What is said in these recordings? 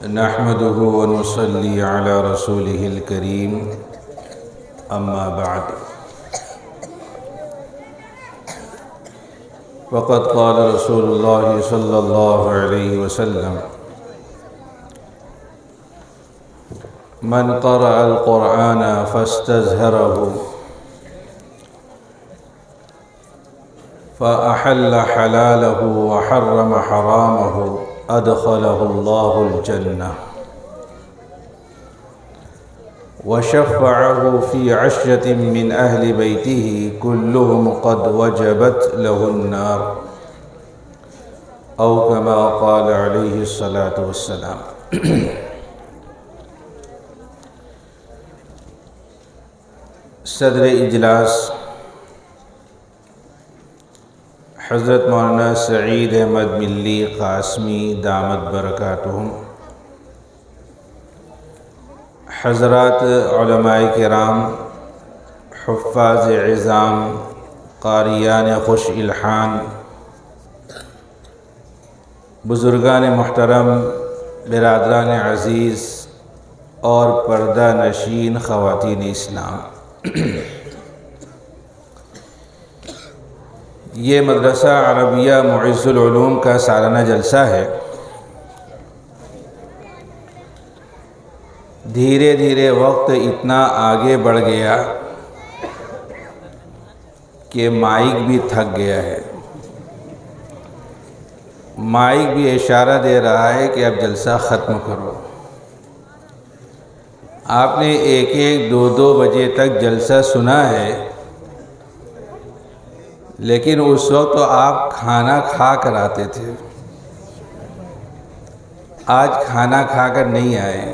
نحمده ونصلي على رسوله الكريم أما بعد وقد قال رسول الله صلى الله عليه وسلم من قرأ القرآن فاستزهره فأحل حلاله وحرم حرامه أدخله الله الجنة وشفعه في 10 من أهل بيته كلهم قد وجبت له النار أو كما قال عليه الصلاة والسلام۔ صدر اجلاس حضرت مولانا سعید احمد ملی قاسمی دامت برکاتہم، حضرات علماء کرام، حفاظ عظام، قاریان خوش الحان، بزرگان محترم، برادران عزیز اور پردہ نشین خواتین اسلام، یہ مدرسہ عربیہ معز العلوم کا سالانہ جلسہ ہے۔ دھیرے دھیرے وقت اتنا آگے بڑھ گیا کہ مائک بھی تھک گیا ہے، مائک بھی اشارہ دے رہا ہے کہ اب جلسہ ختم کرو۔ آپ نے 1-1 2-2 بجے تک جلسہ سنا ہے، لیکن اس وقت تو آپ کھانا کھا کر آتے تھے، آج کھانا کھا کر نہیں آئے۔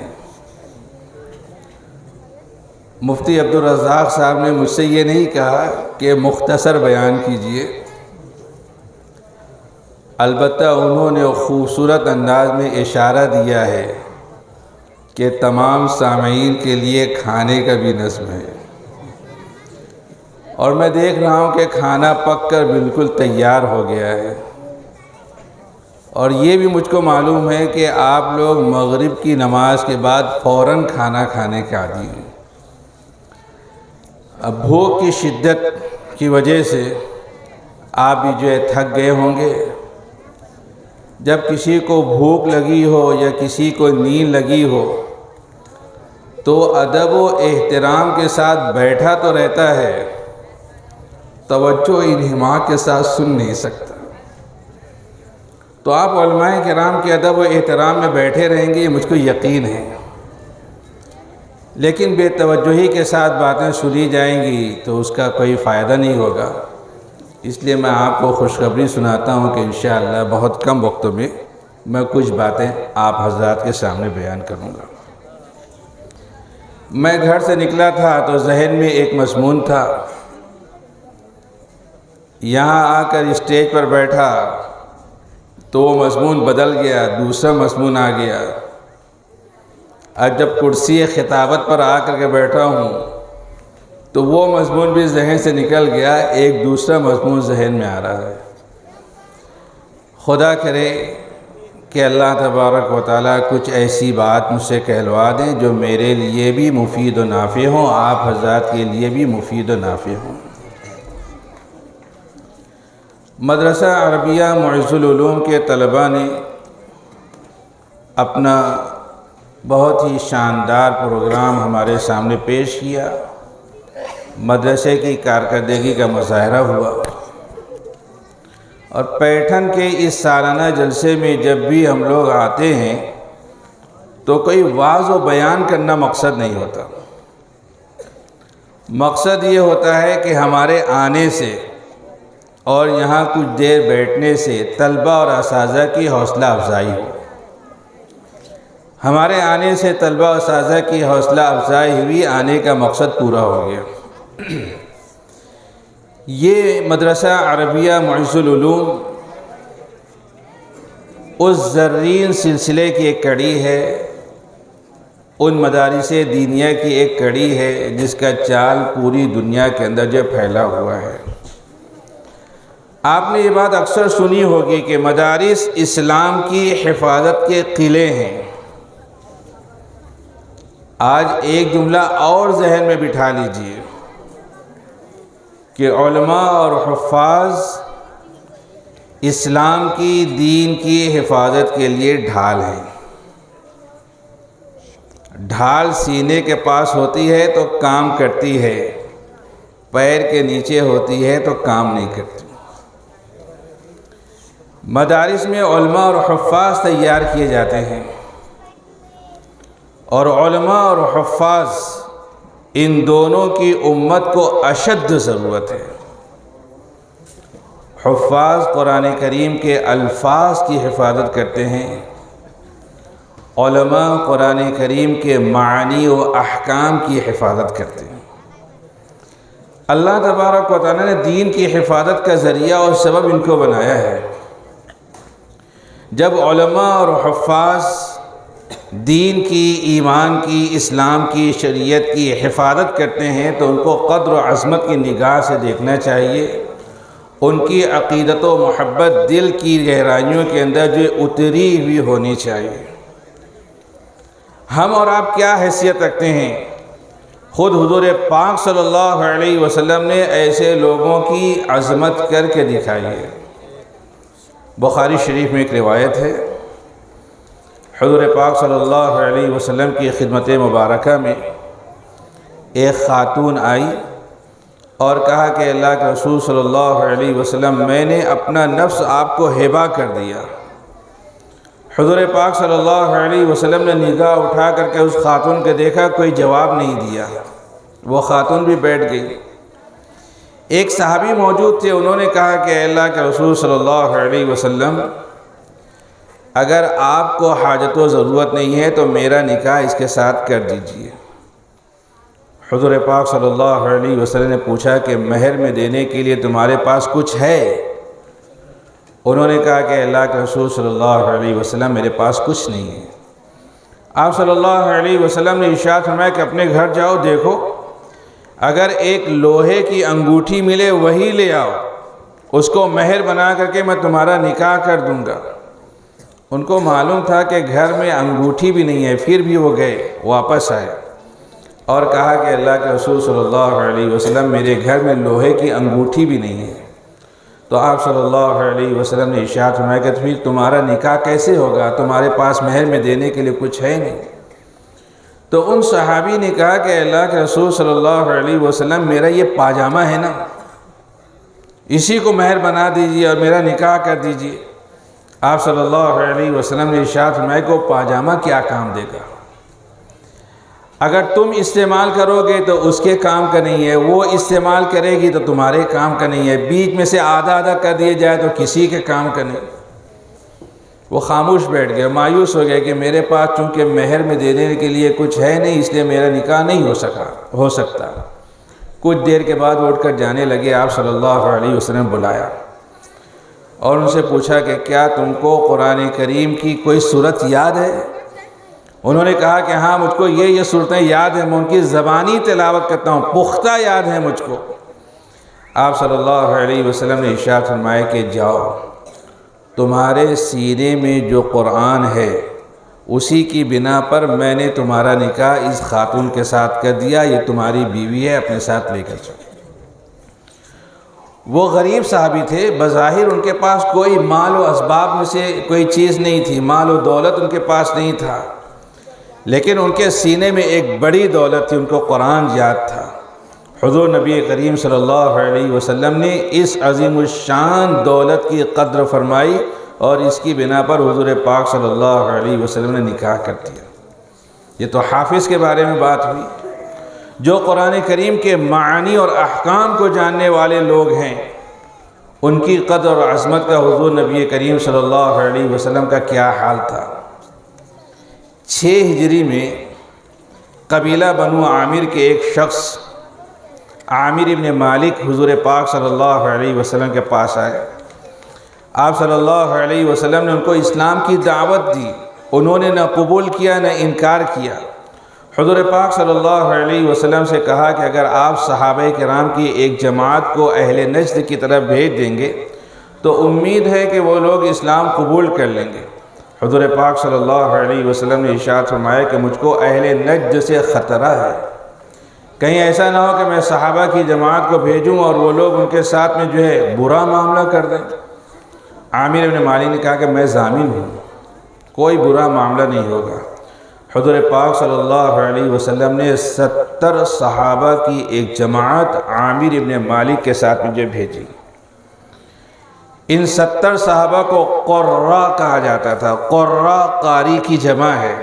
مفتی عبدالرزاق صاحب نے مجھ سے یہ نہیں کہا کہ مختصر بیان کیجئے، البتہ انہوں نے خوبصورت انداز میں اشارہ دیا ہے کہ تمام سامعین کے لیے کھانے کا بھی نظم ہے، اور میں دیکھ رہا ہوں کہ کھانا پک کر بالکل تیار ہو گیا ہے، اور یہ بھی مجھ کو معلوم ہے کہ آپ لوگ مغرب کی نماز کے بعد فوراً کھانا کھانے کے عادی ہیں۔ اب بھوک کی شدت کی وجہ سے آپ بھی جو ہے تھک گئے ہوں گے۔ جب کسی کو بھوک لگی ہو یا کسی کو نیند لگی ہو تو ادب و احترام کے ساتھ بیٹھا تو رہتا ہے، توجہ انہماک کے ساتھ سن نہیں سکتا۔ تو آپ علماء کرام کے ادب و احترام میں بیٹھے رہیں گے، یہ مجھ کو یقین ہے، لیکن بے توجہی کے ساتھ باتیں سنی جائیں گی تو اس کا کوئی فائدہ نہیں ہوگا۔ اس لیے میں آپ کو خوشخبری سناتا ہوں کہ انشاءاللہ بہت کم وقت میں کچھ باتیں آپ حضرات کے سامنے بیان کروں گا۔ میں گھر سے نکلا تھا تو ذہن میں ایک مضمون تھا، یہاں آ کر اسٹیج پر بیٹھا تو وہ مضمون بدل گیا، دوسرا مضمون آ گیا۔ اب جب کرسی خطابت پر آ کر کے بیٹھا ہوں تو وہ مضمون بھی ذہن سے نکل گیا، ایک دوسرا مضمون ذہن میں آ رہا ہے۔ خدا کرے کہ اللہ تبارک و تعالیٰ کچھ ایسی بات مجھ سے کہلوا دیں جو میرے لیے بھی مفید و نافع ہوں، آپ حضرات کے لیے بھی مفید و نافع ہوں۔ مدرسہ عربیہ معز العلوم کے طلباء نے اپنا بہت ہی شاندار پروگرام ہمارے سامنے پیش کیا، مدرسے کی کارکردگی کا مظاہرہ ہوا، اور پیٹھن کے اس سالانہ جلسے میں جب بھی ہم لوگ آتے ہیں تو کوئی واعظ و بیان کرنا مقصد نہیں ہوتا، مقصد یہ ہوتا ہے کہ ہمارے آنے سے اور یہاں کچھ دیر بیٹھنے سے طلبہ اور اساتذہ کی حوصلہ افزائی ہو۔ ہمارے آنے سے طلبہ اور اساتذہ کی حوصلہ افزائی ہوئی، آنے کا مقصد پورا ہو گیا۔ یہ مدرسہ عربیہ معز العلوم اس زرین سلسلے کی ایک کڑی ہے، ان مدارس دینیہ کی ایک کڑی ہے جس کا چال پوری دنیا کے اندر جو پھیلا ہوا ہے۔ آپ نے یہ بات اکثر سنی ہوگی کہ مدارس اسلام کی حفاظت کے قلعے ہیں، آج ایک جملہ اور ذہن میں بٹھا لیجئے کہ علماء اور حفاظ اسلام کی، دین کی حفاظت کے لیے ڈھال ہیں۔ ڈھال سینے کے پاس ہوتی ہے تو کام کرتی ہے، پیر کے نیچے ہوتی ہے تو کام نہیں کرتی۔ مدارس میں علماء اور حفاظ تیار کیے جاتے ہیں، اور علماء اور حفاظ ان دونوں کی امت کو اشد ضرورت ہے۔ حفاظ قرآن کریم کے الفاظ کی حفاظت کرتے ہیں، علماء قرآن کریم کے معانی و احکام کی حفاظت کرتے ہیں۔ اللہ تبارک و تعالیٰ نے دین کی حفاظت کا ذریعہ اور سبب ان کو بنایا ہے۔ جب علماء اور حفاظ دین کی، ایمان کی، اسلام کی، شریعت کی حفاظت کرتے ہیں تو ان کو قدر و عظمت کی نگاہ سے دیکھنا چاہیے۔ ان کی عقیدت و محبت دل کی گہرائیوں کے اندر جو اتری ہوئی ہونی چاہیے۔ ہم اور آپ کیا حیثیت رکھتے ہیں؟ خود حضور پاک صلی اللہ علیہ وسلم نے ایسے لوگوں کی عظمت کر کے دکھائی ہے۔ بخاری شریف میں ایک روایت ہے، حضور پاک صلی اللہ علیہ وسلم کی خدمت مبارکہ میں ایک خاتون آئی اور کہا کہ اللہ کے رسول صلی اللہ علیہ وسلم، میں نے اپنا نفس آپ کو ہبہ کر دیا۔ حضور پاک صلی اللہ علیہ وسلم نے نگاہ اٹھا کر کے اس خاتون کے دیکھا، کوئی جواب نہیں دیا۔ وہ خاتون بھی بیٹھ گئی۔ ایک صحابی موجود تھے، انہوں نے کہا کہ اللہ کے رسول صلی اللہ علیہ وسلم، اگر آپ کو حاجت و ضرورت نہیں ہے تو میرا نکاح اس کے ساتھ کر دیجئے۔ حضور پاک صلی اللہ علیہ وسلم نے پوچھا کہ مہر میں دینے کے لیے تمہارے پاس کچھ ہے؟ انہوں نے کہا کہ اللہ کے رسول صلی اللہ علیہ وسلم، میرے پاس کچھ نہیں ہے۔ آپ صلی اللہ علیہ وسلم نے ارشاد فرمایا کہ اپنے گھر جاؤ، دیکھو اگر ایک لوہے کی انگوٹھی ملے وہی لے آؤ، اس کو مہر بنا کر کے میں تمہارا نکاح کر دوں گا۔ ان کو معلوم تھا کہ گھر میں انگوٹھی بھی نہیں ہے، پھر بھی وہ گئے، واپس آئے اور کہا کہ اللہ کے رسول صلی اللہ علیہ وسلم، میرے گھر میں لوہے کی انگوٹھی بھی نہیں ہے۔ تو آپ صلی اللہ علیہ وسلم نے ارشاد فرمایا کہ پھر تمہارا نکاح کیسے ہوگا؟ تمہارے پاس مہر میں دینے کے لیے کچھ ہے نہیں۔ تو ان صحابی نے کہا کہ اللہ کے رسول صلی اللہ علیہ وسلم، میرا یہ پاجامہ ہے نا، اسی کو مہر بنا دیجیے اور میرا نکاح کر دیجیے۔ آپ صلی اللہ علیہ وسلم نے ارشاد فرمایا کہ وہ پاجامہ کیا کام دے گا؟ اگر تم استعمال کرو گے تو اس کے کام کا نہیں ہے، وہ استعمال کرے گی تو تمہارے کام کا نہیں ہے، بیچ میں سے آدھا آدھا کر دیا جائے تو کسی کے کام کا نہیں۔ وہ خاموش بیٹھ گئے، مایوس ہو گئے کہ میرے پاس چونکہ مہر میں دینے کے لیے کچھ ہے نہیں، اس لیے میرا نکاح نہیں ہو سکتا۔ کچھ دیر کے بعد اٹھ کر جانے لگے۔ آپ صلی اللہ علیہ وسلم بلایا اور ان سے پوچھا کہ کیا تم کو قرآن کریم کی کوئی صورت یاد ہے؟ انہوں نے کہا کہ ہاں، مجھ کو یہ صورتیں یاد ہیں، میں ان کی زبانی تلاوت کرتا ہوں، پختہ یاد ہیں مجھ کو۔ آپ صلی اللہ علیہ وسلم نے ارشاد فرمایا کہ جاؤ، تمہارے سینے میں جو قرآن ہے اسی کی بنا پر میں نے تمہارا نکاح اس خاتون کے ساتھ کر دیا، یہ تمہاری بیوی ہے، اپنے ساتھ لے کر چلو۔ وہ غریب صحابی تھے، بظاہر ان کے پاس کوئی مال و اسباب میں سے کوئی چیز نہیں تھی، مال و دولت ان کے پاس نہیں تھا، لیکن ان کے سینے میں ایک بڑی دولت تھی، ان کو قرآن یاد تھا۔ حضور نبی کریم صلی اللہ علیہ وسلم نے اس عظیم الشان دولت کی قدر فرمائی اور اس کی بنا پر حضور پاک صلی اللہ علیہ وسلم نے نکاح کر دیا۔ یہ تو حافظ کے بارے میں بات ہوئی۔ جو قرآن کریم کے معانی اور احکام کو جاننے والے لوگ ہیں، ان کی قدر اور عظمت کا حضور نبی کریم صلی اللہ علیہ وسلم کا کیا حال تھا۔ 6 ہجری میں قبیلہ بنو عامر کے ایک شخص عامر ابن مالک حضور پاک صلی اللہ علیہ وسلم کے پاس آئے۔ آپ صلی اللہ علیہ وسلم نے ان کو اسلام کی دعوت دی، انہوں نے نہ قبول کیا نہ انکار کیا۔ حضور پاک صلی اللہ علیہ وسلم سے کہا کہ اگر آپ صحابہ کرام کی ایک جماعت کو اہل نجد کی طرف بھیج دیں گے تو امید ہے کہ وہ لوگ اسلام قبول کر لیں گے۔ حضور پاک صلی اللہ علیہ وسلم نے ارشاد فرمایا کہ مجھ کو اہل نجد سے خطرہ ہے، کہیں ایسا نہ ہو کہ میں صحابہ کی جماعت کو بھیجوں اور وہ لوگ ان کے ساتھ میں جو ہے برا معاملہ کر دیں۔ عامر ابن مالک نے کہا کہ میں ضامن ہوں، کوئی برا معاملہ نہیں ہوگا۔ حضور پاک صلی اللہ علیہ وسلم نے 70 صحابہ کی ایک جماعت عامر ابن مالک کے ساتھ میں جو بھیجی۔ ان 70 صحابہ کو قرہ کہا جاتا تھا، قرہ قاری کی جمع ہے۔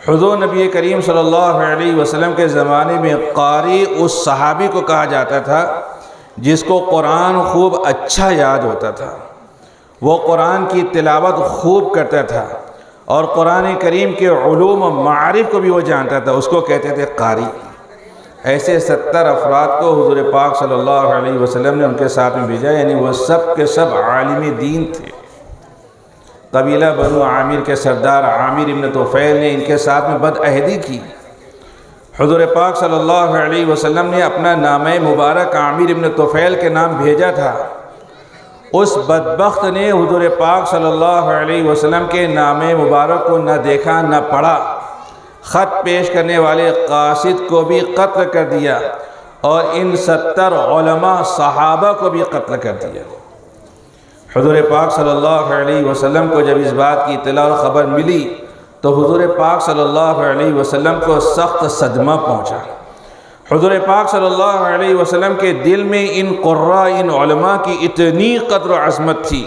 حضور نبی کریم صلی اللہ علیہ وسلم کے زمانے میں قاری اس صحابی کو کہا جاتا تھا جس کو قرآن خوب اچھا یاد ہوتا تھا، وہ قرآن کی تلاوت خوب کرتا تھا اور قرآن کریم کے علوم و معارف کو بھی وہ جانتا تھا، اس کو کہتے تھے قاری۔ ایسے 70 افراد کو حضور پاک صلی اللہ علیہ وسلم نے ان کے ساتھ میں بھیجا، یعنی وہ سب کے سب عالم دین تھے۔ قبیلہ بنو عامر کے سردار عامر ابن طفیل نے ان کے ساتھ میں بد عہدی کی۔ حضور پاک صلی اللہ علیہ وسلم نے اپنا نامہ مبارک عامر ابن طفیل کے نام بھیجا تھا، اس بدبخت نے حضور پاک صلی اللہ علیہ وسلم کے نام مبارک کو نہ دیکھا نہ پڑھا، خط پیش کرنے والے قاصد کو بھی قتل کر دیا اور ان 70 علماء صحابہ کو بھی قتل کر دیا۔ حضور پاک صلی اللہ علیہ وسلم کو جب اس بات کی اطلاع اور خبر ملی تو حضور پاک صلی اللہ علیہ وسلم کو سخت صدمہ پہنچا۔ حضور پاک صلی اللہ علیہ وسلم کے دل میں ان قرہ، ان علماء کی اتنی قدر و عظمت تھی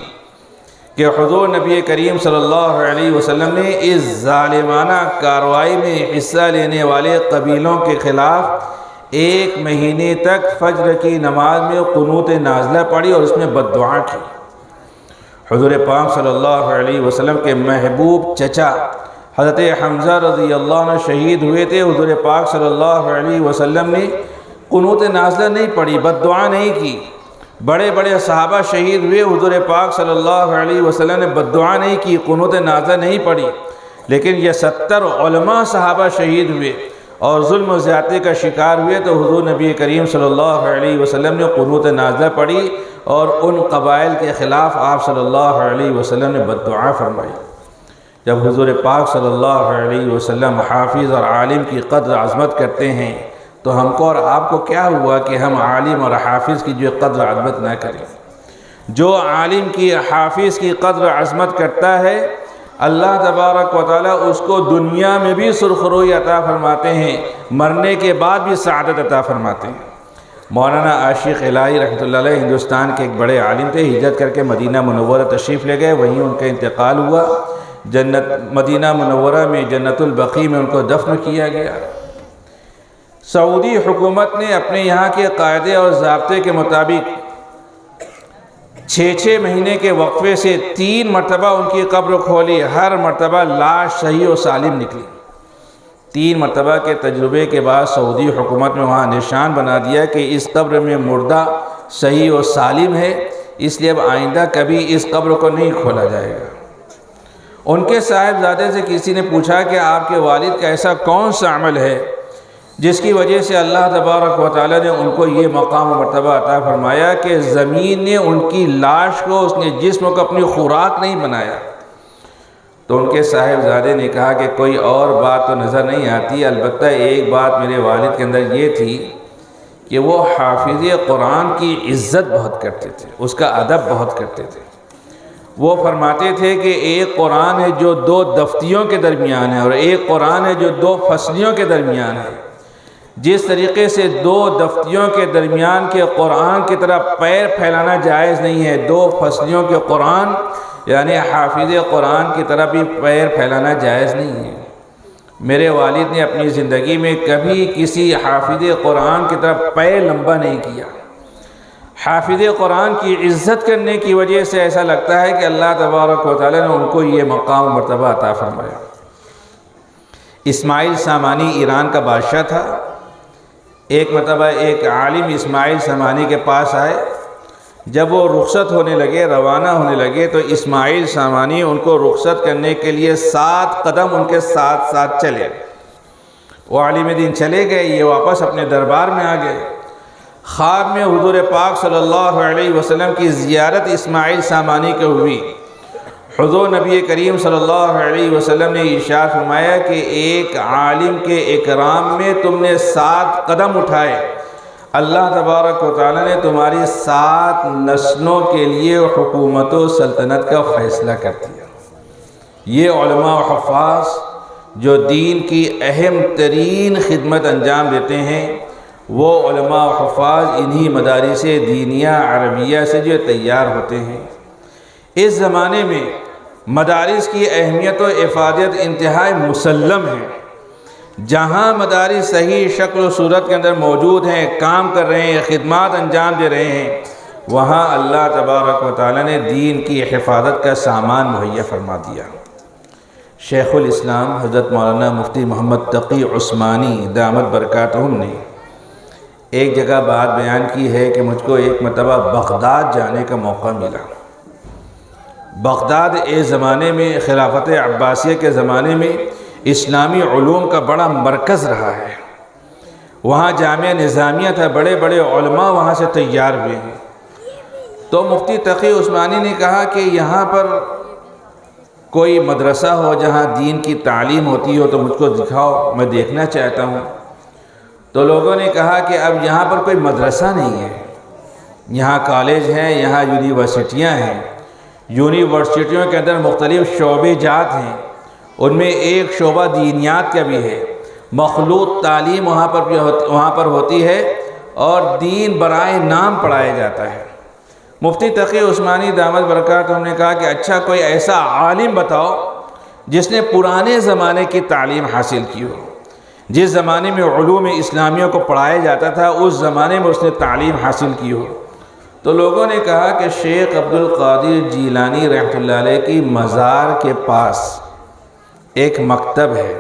کہ حضور نبی کریم صلی اللہ علیہ وسلم نے اس ظالمانہ کارروائی میں حصہ لینے والے قبیلوں کے خلاف 1 مہینے تک فجر کی نماز میں قنوت نازلہ پڑھی اور اس میں بد دعا کی۔ حضور پاک صلی اللہ علیہ وسلم کے محبوب چچا حضرت حمزہ رضی اللہ عنہ شہید ہوئے تھے، حضور پاک صلی اللہ علیہ وسلم نے قنوت نازلہ نہیں پڑھی، بد دعا نہیں کی۔ بڑے بڑے صحابہ شہید ہوئے، حضور پاک صلی اللہ علیہ وسلم نے بد دعا نہیں کی، قنوت نازلہ نہیں پڑھی، لیکن یہ 70 علماء صحابہ شہید ہوئے اور ظلم و زیادتی کا شکار ہوئے تو حضور نبی کریم صلی اللہ علیہ وسلم نے قنوت نازلہ پڑھی اور ان قبائل کے خلاف آپ صلی اللہ علیہ وسلم نے بد دعا فرمائی۔ جب حضور پاک صلی اللہ علیہ وسلم حافظ اور عالم کی قدر عظمت کرتے ہیں تو ہم کو اور آپ کو کیا ہوا کہ ہم عالم اور حافظ کی جو قدر عظمت نہ کریں؟ جو عالم کی، حافظ کی قدر عظمت کرتا ہے، اللہ تبارک و تعالیٰ اس کو دنیا میں بھی سرخروئی عطا فرماتے ہیں، مرنے کے بعد بھی سعادت عطا فرماتے ہیں۔ مولانا عاشق الہی رحمۃ اللہ علیہ ہندوستان کے ایک بڑے عالم تھے، ہجرت کر کے مدینہ منورہ تشریف لے گئے، وہیں ان کا انتقال ہوا۔ مدینہ منورہ میں جنت البقیع میں ان کو دفن کیا گیا۔ سعودی حکومت نے اپنے یہاں کے قاعدے اور ضابطے کے مطابق 6 مہینے کے وقفے سے 3 مرتبہ ان کی قبر کھولی، ہر مرتبہ لاش صحیح و سالم نکلی۔ 3 مرتبہ کے تجربے کے بعد سعودی حکومت نے وہاں نشان بنا دیا کہ اس قبر میں مردہ صحیح و سالم ہے، اس لیے اب آئندہ کبھی اس قبر کو نہیں کھولا جائے گا۔ ان کے صاحبزادے سے کسی نے پوچھا کہ آپ کے والد کا ایسا کون سا عمل ہے جس کی وجہ سے اللہ تبارک و تعالیٰ نے ان کو یہ مقام و مرتبہ عطا فرمایا کہ زمین نے ان کی لاش کو، اس نے جسم کو اپنی خوراک نہیں بنایا؟ تو ان کے صاحبزادے نے کہا کہ کوئی اور بات تو نظر نہیں آتی، البتہ ایک بات میرے والد کے اندر یہ تھی کہ وہ حافظ قرآن کی عزت بہت کرتے تھے، اس کا ادب بہت کرتے تھے۔ وہ فرماتے تھے کہ ایک قرآن ہے جو 2 دفتیوں کے درمیان ہے اور ایک قرآن ہے جو 2 فصلیوں کے درمیان ہے۔ جس طریقے سے 2 دفتیوں کے درمیان کے قرآن کی طرح پیر پھیلانا جائز نہیں ہے، 2 فصلیوں کے قرآن یعنی حافظ قرآن کی طرح بھی پیر پھیلانا جائز نہیں ہے۔ میرے والد نے اپنی زندگی میں کبھی کسی حافظ قرآن کی طرح پیر لمبا نہیں کیا۔ حافظ قرآن کی عزت کرنے کی وجہ سے ایسا لگتا ہے کہ اللہ تبارک و تعالیٰ نے ان کو یہ مقام و مرتبہ عطا فرمایا۔ اسماعیل سامانی ایران کا بادشاہ تھا۔ ایک مرتبہ ایک عالم اسماعیل سامانی کے پاس آئے، جب وہ رخصت ہونے لگے، روانہ ہونے لگے تو اسماعیل سامانی ان کو رخصت کرنے کے لیے 7 قدم ان کے ساتھ ساتھ چلے۔ وہ عالم دین چلے گئے، یہ واپس اپنے دربار میں آ گئے۔ خواب میں حضور پاک صلی اللہ علیہ وسلم کی زیارت اسماعیل سامانی کو ہوئی۔ حضور نبی کریم صلی اللہ علیہ وسلم نے ارشاد فرمایا کہ ایک عالم کے اکرام میں تم نے 7 قدم اٹھائے، اللہ تبارک و تعالیٰ نے تمہاری 7 نسلوں کے لیے حکومت و سلطنت کا فیصلہ کر دیا۔ یہ علماء و حفاظ جو دین کی اہم ترین خدمت انجام دیتے ہیں، وہ علماء و حفاظ انہی مدارس دینیہ عربیہ سے جو تیار ہوتے ہیں۔ اس زمانے میں مدارس کی اہمیت و افادیت انتہائی مسلم ہے۔ جہاں مدارس صحیح شکل و صورت کے اندر موجود ہیں، کام کر رہے ہیں، خدمات انجام دے رہے ہیں، وہاں اللہ تبارک و تعالیٰ نے دین کی حفاظت کا سامان مہیا فرما دیا۔ شیخ الاسلام حضرت مولانا مفتی محمد تقی عثمانی دامت برکاتہم نے ایک جگہ بات بیان کی ہے کہ مجھ کو ایک مرتبہ بغداد جانے کا موقع ملا۔ بغداد اس زمانے میں خلافت عباسیہ کے زمانے میں اسلامی علوم کا بڑا مرکز رہا ہے۔ وہاں جامعہ نظامیہ تھا، بڑے بڑے علماء وہاں سے تیار ہوئے ہیں۔ تو مفتی تقی عثمانی نے کہا کہ یہاں پر کوئی مدرسہ ہو جہاں دین کی تعلیم ہوتی ہو تو مجھ کو دکھاؤ، میں دیکھنا چاہتا ہوں۔ تو لوگوں نے کہا کہ اب یہاں پر کوئی مدرسہ نہیں ہے، یہاں کالج ہیں، یہاں یونیورسٹیاں ہیں، یونیورسٹیوں کے اندر مختلف شعبے جات ہیں، ان میں ایک شعبہ دینیات کا بھی ہے، مخلوط تعلیم وہاں پر ہوتی ہے اور دین برائے نام پڑھایا جاتا ہے۔ مفتی تقی عثمانی دامت برکاتہم نے کہا کہ اچھا کوئی ایسا عالم بتاؤ جس نے پرانے زمانے کی تعلیم حاصل کی ہو، جس زمانے میں علوم اسلامیہ کو پڑھایا جاتا تھا اس زمانے میں اس نے تعلیم حاصل کی ہو۔ تو لوگوں نے کہا کہ شیخ عبد القادر جیلانی رحمۃ اللہ علیہ کی مزار کے پاس ایک مکتب ہے،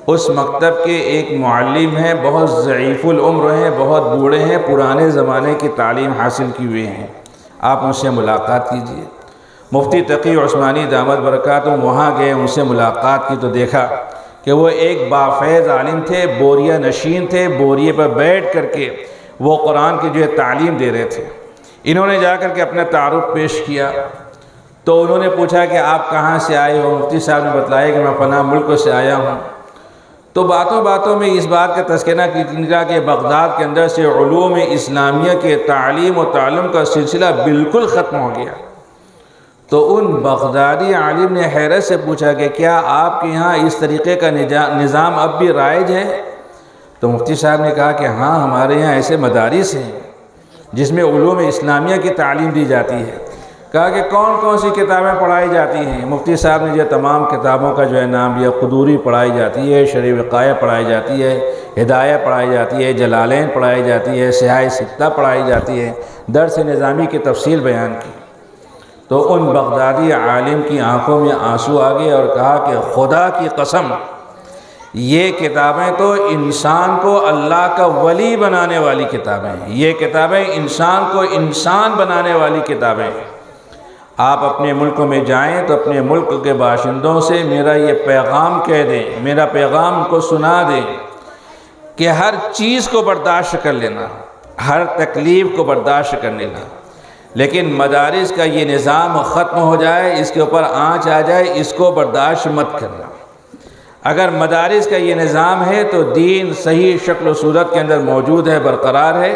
اس مکتب کے ایک معلم ہیں، بہت ضعیف العمر ہیں، بہت بوڑھے ہیں، پرانے زمانے کی تعلیم حاصل کی ہوئے ہیں، آپ ان سے ملاقات کیجئے۔ مفتی تقی عثمانی دامت برکاتہم وہاں گئے، ان سے ملاقات کی تو دیکھا کہ وہ ایک بافیض عالم تھے، بوریہ نشین تھے، بوریے پر بیٹھ کر کے وہ قرآن کی جو ہے تعلیم دے رہے تھے۔ انہوں نے جا کر کے اپنا تعارف پیش کیا تو انہوں نے پوچھا کہ آپ کہاں سے آئے ہو؟ مفتی صاحب نے بتلایا کہ میں فلاں ملک سے آیا ہوں۔ تو باتوں باتوں میں اس بات کا تذکرہ کیا کہ بغداد کے اندر سے علوم اسلامیہ کے تعلیم و تعلم کا سلسلہ بالکل ختم ہو گیا۔ تو ان بغدادی عالم نے حیرت سے پوچھا کہ کیا آپ کے یہاں اس طریقے کا نظام اب بھی رائج ہے؟ تو مفتی صاحب نے کہا کہ ہاں، ہمارے یہاں ایسے مدارس ہیں جس میں علوم اسلامیہ کی تعلیم دی جاتی ہے۔ کہا کہ کون کون سی کتابیں پڑھائی جاتی ہیں؟ مفتی صاحب نے جو تمام کتابوں کا جو ہے نام لیا۔ قدوری پڑھائی جاتی ہے، شرح وقایہ پڑھائی جاتی ہے، ہدایہ پڑھائی جاتی ہے، جلالین پڑھائی جاتی ہے، سیاہ ستہ پڑھائی جاتی ہے، درس نظامی کی تفصیل بیان کی۔ تو ان بغدادی عالم کی آنکھوں میں آنسو آ گئے اور کہا کہ خدا کی قسم، یہ کتابیں تو انسان کو اللہ کا ولی بنانے والی کتابیں ہیں، یہ کتابیں انسان کو انسان بنانے والی کتابیں ہیں۔ آپ اپنے ملکوں میں جائیں تو اپنے ملک کے باشندوں سے میرا یہ پیغام کہہ دیں، میرا پیغام کو سنا دیں کہ ہر چیز کو برداشت کر لینا، ہر تکلیف کو برداشت کر لینا، لیکن مدارس کا یہ نظام ختم ہو جائے، اس کے اوپر آنچ آ جائے، اس کو برداشت مت کرنا۔ اگر مدارس کا یہ نظام ہے تو دین صحیح شکل و صورت کے اندر موجود ہے، برقرار ہے،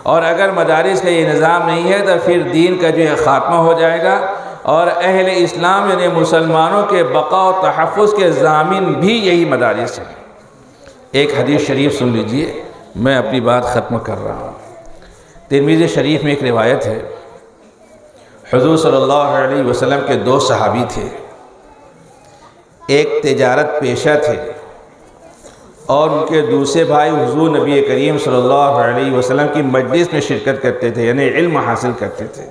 اور اگر مدارس کا یہ نظام نہیں ہے تو پھر دین کا جو ہے خاتمہ ہو جائے گا، اور اہل اسلام یعنی مسلمانوں کے بقا و تحفظ کے ضامن بھی یہی مدارس ہیں۔ ایک حدیث شریف سن لیجئے، میں اپنی بات ختم کر رہا ہوں۔ ترمذی شریف میں ایک روایت ہے، حضور صلی اللہ علیہ وسلم کے 2 صحابی تھے، ایک تجارت پیشہ تھے اور ان کے دوسرے بھائی حضور نبی کریم صلی اللہ علیہ وسلم کی مجلس میں شرکت کرتے تھے، یعنی علم حاصل کرتے تھے۔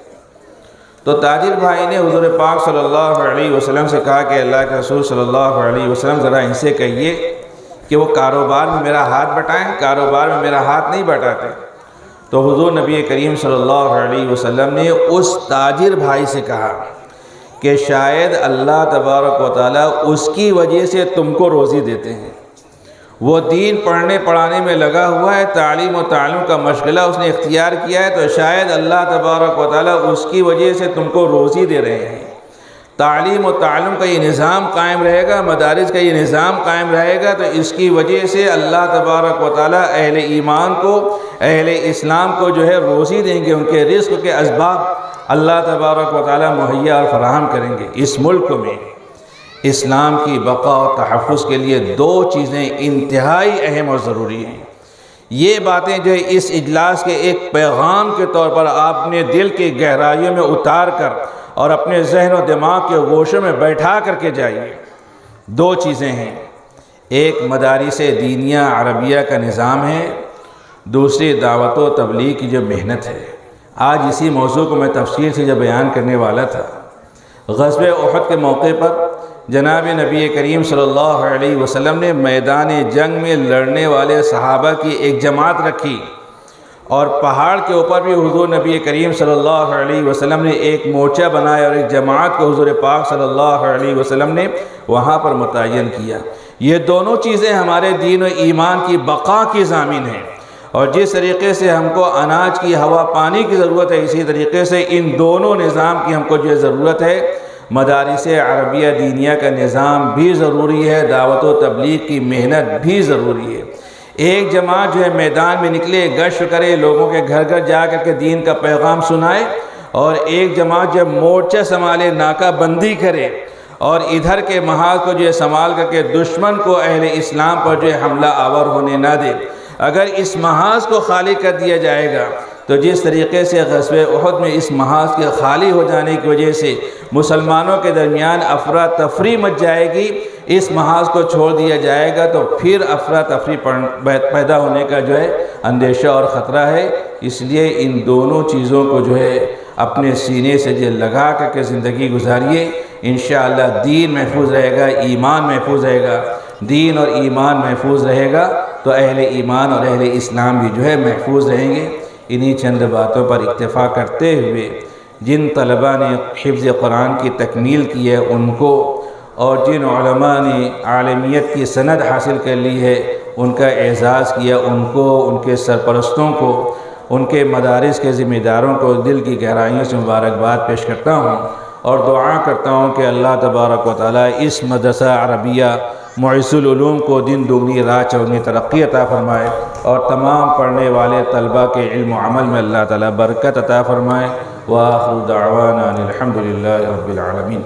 تو تاجر بھائی نے حضور پاک صلی اللہ علیہ وسلم سے کہا کہ اللہ کے رسول صلی اللہ علیہ وسلم ذرا ان سے کہیے کہ وہ کاروبار میں میرا ہاتھ بٹائیں، کاروبار میں میرا ہاتھ نہیں بٹاتے۔ تو حضور نبی کریم صلی اللہ علیہ وسلم نے اس تاجر بھائی سے کہا کہ شاید اللہ تبارک و تعالیٰ اس کی وجہ سے تم کو روزی دیتے ہیں، وہ دین پڑھنے پڑھانے میں لگا ہوا ہے، تعلیم و تعلم کا مشغلہ اس نے اختیار کیا ہے، تو شاید اللہ تبارک و تعالیٰ اس کی وجہ سے تم کو روزی دے رہے ہیں۔ تعلیم و تعلم کا یہ نظام قائم رہے گا، مدارس کا یہ نظام قائم رہے گا، تو اس کی وجہ سے اللہ تبارک و تعالیٰ اہل ایمان کو، اہل اسلام کو جو ہے روزی دیں گے، ان کے رزق کے اسباب اللہ تبارک و تعالیٰ مہیا اور فراہم کریں گے۔ اس ملک میں اسلام کی بقا اور تحفظ کے لیے دو چیزیں انتہائی اہم اور ضروری ہیں۔ یہ باتیں جو اس اجلاس کے ایک پیغام کے طور پر آپ نے دل کی گہرائیوں میں اتار کر اور اپنے ذہن و دماغ کے گوشوں میں بیٹھا کر کے جائیے۔ دو چیزیں ہیں، ایک مدارس دینیہ عربیہ کا نظام ہے، دوسری دعوت و تبلیغ کی جو محنت ہے۔ آج اسی موضوع کو میں تفصیل سے جو بیان کرنے والا تھا، غزوہ احد کے موقع پر جناب نبی کریم صلی اللہ علیہ وسلم نے میدان جنگ میں لڑنے والے صحابہ کی ایک جماعت رکھی، اور پہاڑ کے اوپر بھی حضور نبی کریم صلی اللہ علیہ وسلم نے ایک مورچہ بنایا اور ایک جماعت کو حضور پاک صلی اللہ علیہ وسلم نے وہاں پر متعین کیا۔ یہ دونوں چیزیں ہمارے دین و ایمان کی بقا کی ضامن ہیں، اور جس طریقے سے ہم کو اناج کی، ہوا پانی کی ضرورت ہے، اسی طریقے سے ان دونوں نظام کی ہم کو جو ضرورت ہے۔ مدارس عربیہ دینیہ کا نظام بھی ضروری ہے، دعوت و تبلیغ کی محنت بھی ضروری ہے۔ ایک جماعت جو ہے میدان میں نکلے، گشت کرے، لوگوں کے گھر گھر جا کر کے دین کا پیغام سنائے، اور ایک جماعت جب مورچہ سنبھالے، ناکہ بندی کرے، اور ادھر کے محاذ کو جو ہے سنبھال کر کے دشمن کو اہل اسلام پر جو ہے حملہ آور ہونے نہ دے۔ اگر اس محاذ کو خالی کر دیا جائے گا تو جس طریقے سے غزوہ احد میں اس محاذ کے خالی ہو جانے کی وجہ سے مسلمانوں کے درمیان افراتفری مچ جائے گی، اس محاذ کو چھوڑ دیا جائے گا تو پھر افراتفری پیدا ہونے کا جو ہے اندیشہ اور خطرہ ہے۔ اس لیے ان دونوں چیزوں کو جو ہے اپنے سینے سے جو لگا کر کے زندگی گزاریے، انشاءاللہ دین محفوظ رہے گا، ایمان محفوظ رہے گا۔ دین اور ایمان محفوظ رہے گا تو اہل ایمان اور اہل اسلام بھی جو ہے محفوظ رہیں گے۔ انہی چند باتوں پر اکتفا کرتے ہوئے جن طلباء نے حفظ قرآن کی تکمیل کی ہے ان کو، اور جن علماء نے عالمیت کی سند حاصل کر لی ہے ان کا اعزاز کیا، ان کو، ان کے سرپرستوں کو، ان کے مدارس کے ذمہ داروں کو دل کی گہرائیوں سے مبارکباد پیش کرتا ہوں، اور دعا کرتا ہوں کہ اللہ تبارک و تعالیٰ اس مدرسہ عربیہ معز العلوم کو دن دگنی رات چوگنی ترقی عطا فرمائے، اور تمام پڑھنے والے طلباء کے علم و عمل میں اللہ تعالیٰ برکت عطا فرمائے۔ وآخر دعوانا الحمدللہ رب العالمین۔